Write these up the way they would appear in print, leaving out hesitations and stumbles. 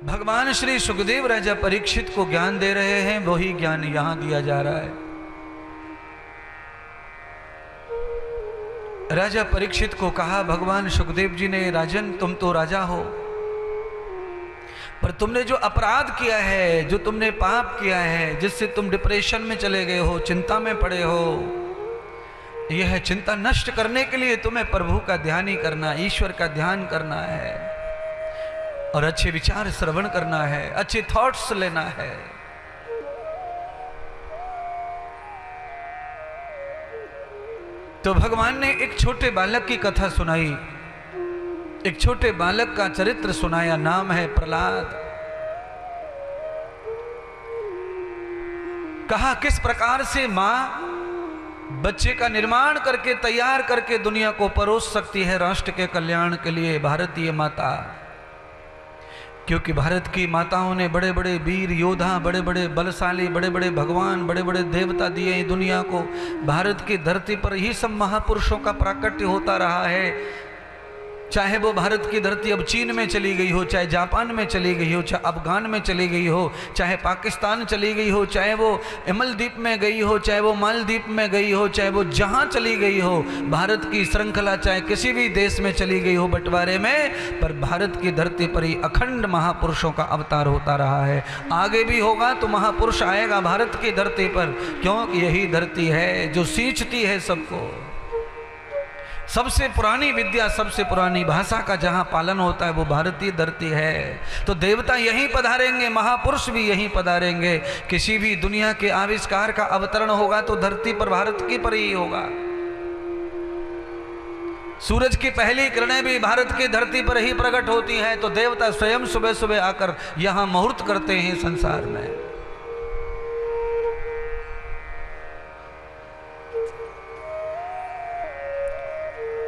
भगवान श्री सुखदेव राजा परीक्षित को ज्ञान दे रहे हैं, वही ज्ञान यहां दिया जा रहा है। राजा परीक्षित को कहा भगवान सुखदेव जी ने, राजन तुम तो राजा हो, पर तुमने जो अपराध किया है, जो तुमने पाप किया है, जिससे तुम डिप्रेशन में चले गए हो, चिंता में पड़े हो, यह चिंता नष्ट करने के लिए तुम्हें प्रभु का ध्यान ही करना, ईश्वर का ध्यान करना है और अच्छे विचार श्रवण करना है, अच्छे थॉट्स लेना है। तो भगवान ने एक छोटे बालक की कथा सुनाई, एक छोटे बालक का चरित्र सुनाया, नाम है प्रहलाद। कहा किस प्रकार से मां बच्चे का निर्माण करके तैयार करके दुनिया को परोस सकती है राष्ट्र के कल्याण के लिए, भारतीय माता। क्योंकि भारत की माताओं ने बड़े बड़े वीर योद्धा, बड़े बड़े बलशाली, बड़े बड़े भगवान, बड़े बड़े देवता दिए दुनिया को। भारत की धरती पर ही सब महापुरुषों का प्राकट्य होता रहा है। चाहे वो भारत की धरती अब चीन में चली गई हो, चाहे जापान में चली गई हो, चाहे अफगान में चली गई हो, चाहे पाकिस्तान चली गई हो, चाहे वो इमलदीप में गई हो, चाहे वो मालदीप में गई हो, चाहे वो जहां चली गई हो, भारत की श्रृंखला चाहे किसी भी देश में चली गई हो बंटवारे में, पर भारत की धरती पर ही अखंड महापुरुषों का अवतार होता रहा है। आगे भी होगा तो महापुरुष आएगा भारत की धरती पर, क्योंकि यही धरती है जो सींचती है सबको। सबसे पुरानी विद्या, सबसे पुरानी भाषा का जहां पालन होता है वो भारतीय धरती है। तो देवता यहीं पधारेंगे, महापुरुष भी यहीं पधारेंगे। किसी भी दुनिया के आविष्कार का अवतरण होगा तो धरती पर, भारत की पर ही होगा। सूरज की पहली किरणें भी भारत की धरती पर ही प्रकट होती हैं। तो देवता स्वयं सुबह सुबह आकर यहां मुहूर्त करते हैं संसार में।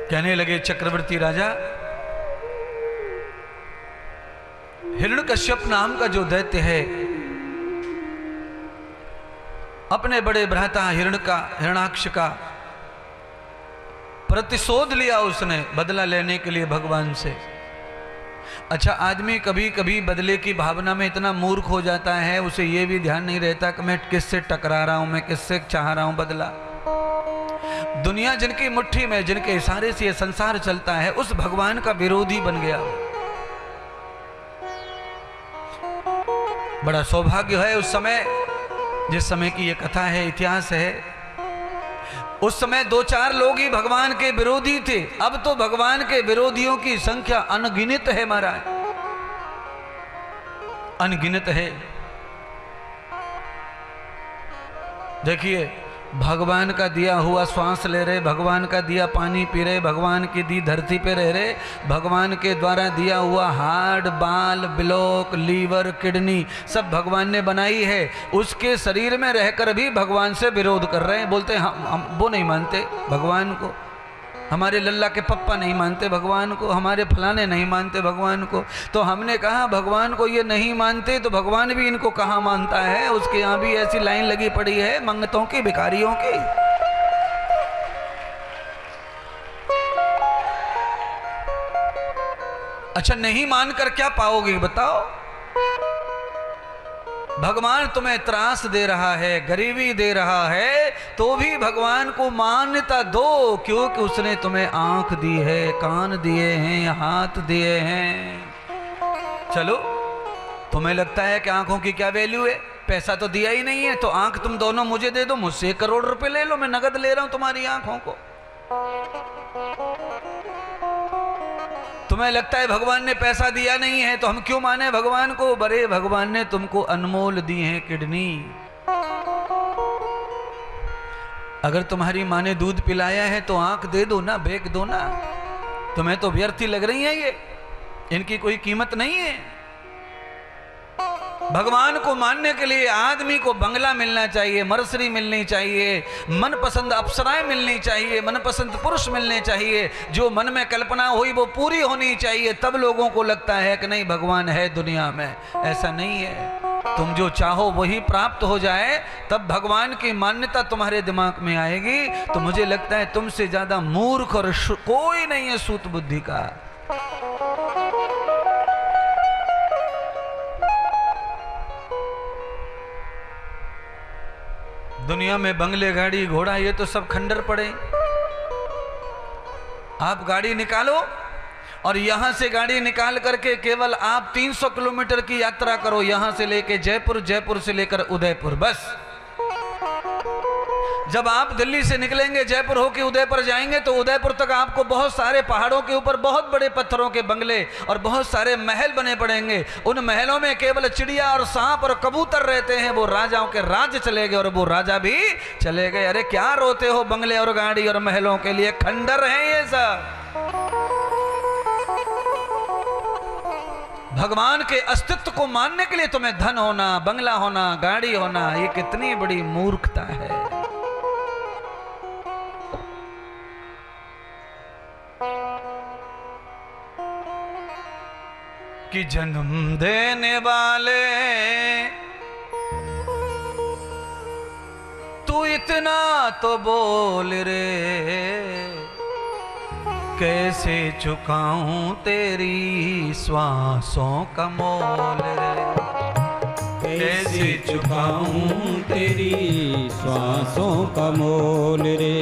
कहने लगे चक्रवर्ती राजा, हिरण्यकश्यप नाम का जो दैत्य है, अपने बड़े भ्राता हिरण्याक्ष का प्रतिशोध लिया उसने, बदला लेने के लिए भगवान से। अच्छा, आदमी कभी कभी बदले की भावना में इतना मूर्ख हो जाता है, उसे यह भी ध्यान नहीं रहता कि मैं किससे टकरा रहा हूं, मैं किससे चाह रहा हूं बदला। दुनिया जिनकी मुट्ठी में, जिनके इशारे से ये संसार चलता है, उस भगवान का विरोधी बन गया। बड़ा सौभाग्य है उस समय, जिस समय की ये कथा है, इतिहास है, उस समय 2-4 लोग ही भगवान के विरोधी थे। अब तो भगवान के विरोधियों की संख्या अनगिनत है महाराज, अनगिनत है। देखिए, भगवान का दिया हुआ श्वास ले रहे, भगवान का दिया पानी पी रहे, भगवान की दी धरती पे रह रहे, भगवान के द्वारा दिया हुआ हार्ट, बाल, ब्लॉक, लीवर, किडनी सब भगवान ने बनाई है। उसके शरीर में रहकर भी भगवान से विरोध कर रहे हैं। बोलते हैं हम वो नहीं मानते भगवान को, हमारे लल्ला के पप्पा नहीं मानते भगवान को, हमारे फलाने नहीं मानते भगवान को। तो हमने कहा भगवान को ये नहीं मानते तो भगवान भी इनको कहाँ मानता है। उसके यहाँ भी ऐसी लाइन लगी पड़ी है मंगतों की, भिखारियों की। अच्छा, नहीं मानकर क्या पाओगे बताओ? भगवान तुम्हें त्रास दे रहा है, गरीबी दे रहा है, तो भी भगवान को मान्यता दो, क्योंकि उसने तुम्हें आंख दी है, कान दिए हैं, हाथ दिए हैं। चलो, तुम्हें लगता है कि आंखों की क्या वैल्यू है, पैसा तो दिया ही नहीं है, तो आंख तुम दोनों मुझे दे दो, मुझसे 1 करोड़ रुपए ले लो, मैं नगद ले रहा हूं तुम्हारी आंखों को। तुम्हें लगता है भगवान ने पैसा दिया नहीं है तो हम क्यों माने भगवान को? बड़े भगवान ने तुमको अनमोल दी है किडनी। अगर तुम्हारी माँ ने दूध पिलाया है तो आंख दे दो ना, बेच दो ना। तुम्हें तो व्यर्थ ही लग रही है ये, इनकी कोई कीमत नहीं है। भगवान को मानने के लिए आदमी को बंगला मिलना चाहिए, मर्सरी मिलनी चाहिए, मनपसंद अप्सराएं मिलनी चाहिए, मनपसंद पुरुष मिलने चाहिए, जो मन में कल्पना हुई वो पूरी होनी चाहिए, तब लोगों को लगता है कि नहीं भगवान है दुनिया में। ऐसा नहीं है। तुम जो चाहो वही प्राप्त हो जाए, तब भगवान की मान्यता तुम्हारे दिमाग में आएगी। तो मुझे लगता है तुमसे ज्यादा मूर्ख और कोई नहीं है सूत बुद्धि का। दुनिया में बंगले, गाड़ी, घोड़ा ये तो सब खंडर पड़े। आप गाड़ी निकालो और यहां से गाड़ी निकाल करके केवल आप 300 किलोमीटर की यात्रा करो, यहां से लेके जयपुर, जयपुर से लेकर उदयपुर, बस। जब आप दिल्ली से निकलेंगे, जयपुर होके उदयपुर जाएंगे, तो उदयपुर तक आपको बहुत सारे पहाड़ों के ऊपर बहुत बड़े पत्थरों के बंगले और बहुत सारे महल बने पड़ेंगे। उन महलों में केवल चिड़िया और सांप और कबूतर रहते हैं। वो राजाओं के राज्य चले गए और वो राजा भी चले गए। अरे क्या रोते हो बंगले और गाड़ी और महलों के लिए? खंडर है ये सब। भगवान के अस्तित्व को मानने के लिए तुम्हें धन होना, बंगला होना, गाड़ी होना, ये कितनी बड़ी मूर्खता है। कि जन्म देने वाले तू इतना तो बोल रे, कैसे चुकाऊं तेरी श्वासों का मोल रे, कैसे चुकाऊं तेरी श्वासों का मोल रे,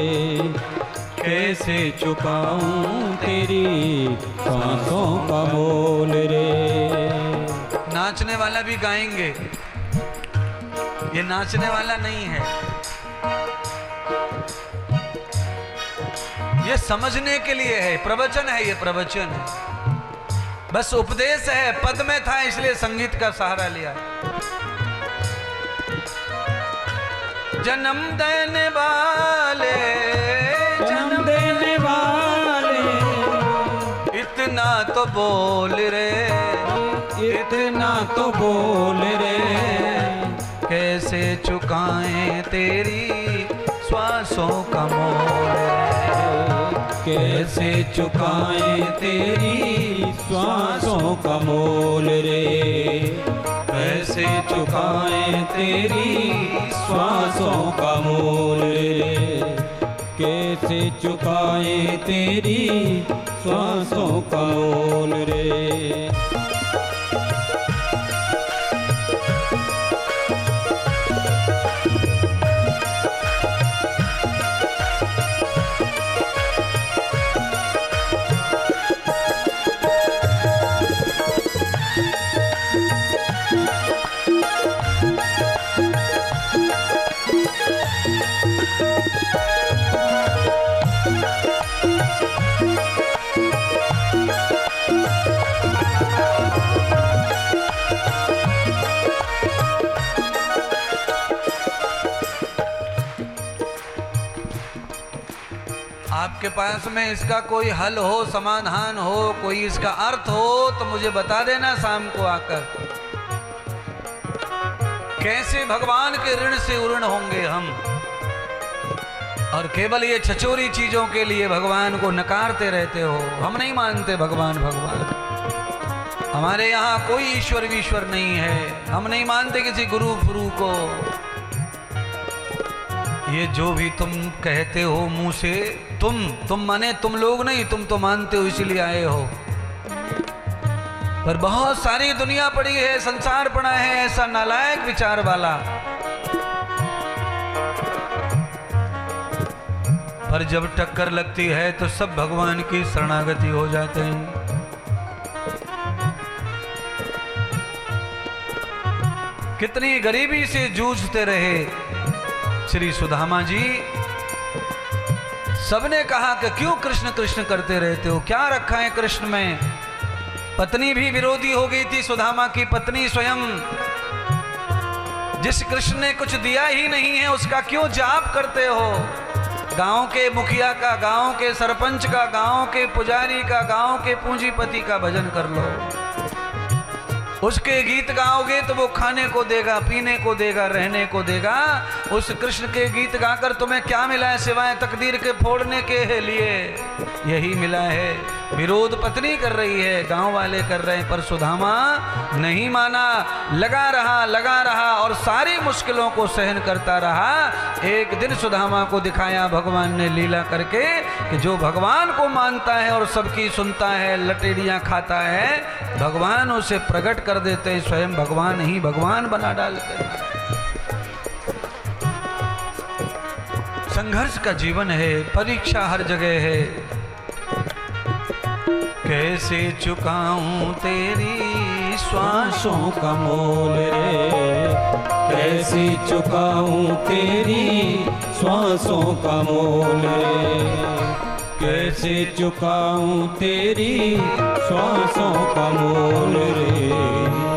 कैसे चुकाऊं तेरी सांसों का मोल रे। नाचने वाला भी गाएंगे, ये नाचने वाला नहीं है, ये समझने के लिए है, प्रवचन है, ये प्रवचन है, बस उपदेश है। पद में था इसलिए संगीत का सहारा लिया। जन्म देने वाले, जन्म देने वाले इतना तो बोल रे, इतना तो बोल रे, कैसे चुकाएं तेरी श्वासों का मोल रे, कैसे चुकाएं तेरी श्वासों का मोल रे, कैसे चुकाएं तेरी श्वासों का मोल रे, कैसे चुकाएं तेरी श्वासों का मोल रे। आपके पास में इसका कोई हल हो, समाधान हो, कोई इसका अर्थ हो तो मुझे बता देना शाम को आकर। कैसे भगवान के ऋण से उऋण होंगे हम, और केवल ये छचोरी चीजों के लिए भगवान को नकारते रहते हो। हम नहीं मानते भगवान भगवान, हमारे यहाँ कोई ईश्वर वीश्वर नहीं है, हम नहीं मानते किसी गुरु फुरु को। ये जो भी तुम कहते हो मुंह से, तुम माने तुम लोग नहीं, तुम तो मानते हो इसीलिए आए हो, पर बहुत सारी दुनिया पड़ी है, संसार पड़ा है ऐसा नालायक विचार वाला। पर जब टक्कर लगती है तो सब भगवान की शरणागति हो जाते हैं। कितनी गरीबी से जूझते रहे श्री सुदामा जी। सबने कहा कि क्यों कृष्ण कृष्ण करते रहते हो, क्या रखा है कृष्ण में। पत्नी भी विरोधी हो गई थी, सुदामा की पत्नी स्वयं। जिस कृष्ण ने कुछ दिया ही नहीं है उसका क्यों जाप करते हो। गांव के मुखिया का, गांव के सरपंच का, गांव के पुजारी का, गांव के पूंजीपति का भजन कर लो। उसके गीत गाओगे तो वो खाने को देगा, पीने को देगा, रहने को देगा। उस कृष्ण के गीत गाकर तुम्हें क्या मिला है सिवाय तकदीर के फोड़ने के लिए? यही मिला है। विरोध पत्नी कर रही है, गांव वाले कर रहे हैं, पर सुदामा नहीं माना, लगा रहा और सारी मुश्किलों को सहन करता रहा। एक दिन सुदामा को दिखाया भगवान ने लीला करके कि जो भगवान को मानता है और सबकी सुनता है, लटेरियां खाता है, भगवान उसे प्रकट कर देते हैं, स्वयं भगवान ही भगवान बना डालते हैं। संघर्ष का जीवन है, परीक्षा हर जगह है। कैसे चुकाऊं तेरी श्वासों का मोल रे, कैसे चुकाऊं तेरी श्वासों का मोल रे, कैसे चुकाऊं तेरी श्वासों का मोल रे।